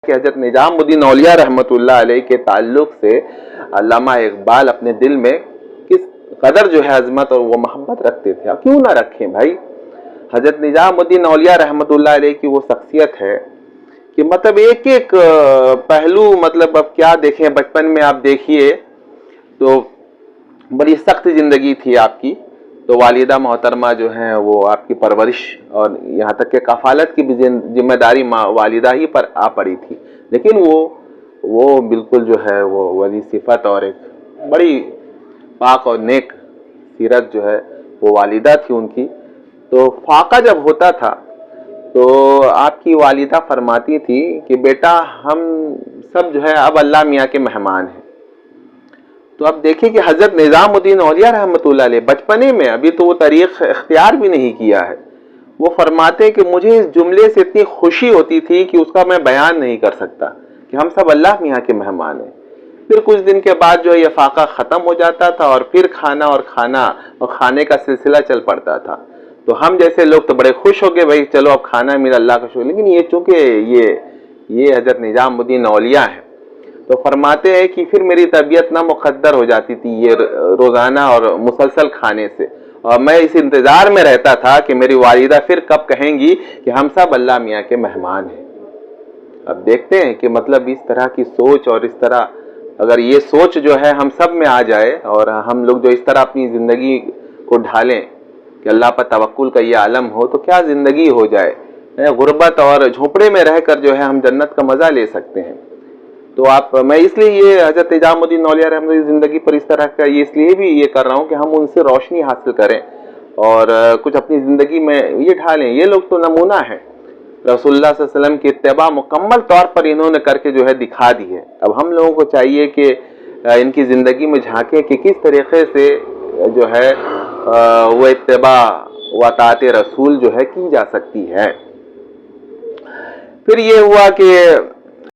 کہ حضرت نظام الدین اولیاء رحمۃ اللہ علیہ کے تعلق سے علامہ اقبال اپنے دل میں کس قدر جو ہے عظمت اور وہ محبت رکھتے تھے. کیوں نہ رکھیں بھائی. حضرت نظام الدین اولیاء رحمۃ اللہ علیہ کی وہ شخصیت ہے کہ مطلب ایک ایک پہلو، مطلب اب کیا دیکھیں، بچپن میں آپ دیکھیے تو بڑی سخت زندگی تھی آپ کی، تو والدہ محترمہ جو ہیں وہ آپ کی پرورش اور یہاں تک کہ کفالت کی بھی ذمہ داری والدہ ہی پر آ پڑی تھی، لیکن وہ بالکل جو ہے وہ ولی صفت اور ایک بڑی پاک اور نیک سیرت جو ہے وہ والدہ تھی ان کی. تو فاقہ جب ہوتا تھا تو آپ کی والدہ فرماتی تھی کہ بیٹا ہم سب جو ہے اب اللہ میاں کے مہمان ہیں. تو اب دیکھیں کہ حضرت نظام الدین اولیاء رحمۃ اللہ علیہ بچپنے میں، ابھی تو وہ طریق اختیار بھی نہیں کیا ہے، وہ فرماتے کہ مجھے اس جملے سے اتنی خوشی ہوتی تھی کہ اس کا میں بیان نہیں کر سکتا کہ ہم سب اللہ میاں کے مہمان ہیں. پھر کچھ دن کے بعد جو یہ فاقہ ختم ہو جاتا تھا اور پھر کھانا اور کھانے کا سلسلہ چل پڑتا تھا. تو ہم جیسے لوگ تو بڑے خوش ہو گئے بھائی چلو اب کھانا ملا، اللہ کا شکر. لیکن یہ چونکہ یہ حضرت نظام الدین اولیاء ہے تو فرماتے ہیں کہ پھر میری طبیعت نہ مقدر ہو جاتی تھی یہ روزانہ اور مسلسل کھانے سے، اور میں اس انتظار میں رہتا تھا کہ میری والدہ پھر کب کہیں گی کہ ہم سب اللہ میاں کے مہمان ہیں. اب دیکھتے ہیں کہ مطلب اس طرح کی سوچ، اور اس طرح اگر یہ سوچ جو ہے ہم سب میں آ جائے اور ہم لوگ جو اس طرح اپنی زندگی کو ڈھالیں کہ اللہ پر توکل کا یہ عالم ہو، تو کیا زندگی ہو جائے. غربت اور جھونپڑے میں رہ کر جو ہے ہم جنت کا مزہ لے سکتے ہیں. تو میں اس لیے یہ حضرت نظام الدین اولیاء رحمۃ اللہ کی زندگی پر اس طرح کا اس لیے بھی یہ کر رہا ہوں کہ ہم ان سے روشنی حاصل کریں اور کچھ اپنی زندگی میں یہ ڈھالیں. یہ لوگ تو نمونہ ہیں، رسول اللہ صلی اللہ علیہ وسلم کی اتباع مکمل طور پر انہوں نے کر کے جو ہے دکھا دی ہے. اب ہم لوگوں کو چاہیے کہ ان کی زندگی میں جھانکیں کہ کس طریقے سے جو ہے وہ اتباع و اطاعت رسول جو ہے کی جا سکتی ہے. پھر یہ ہوا کہ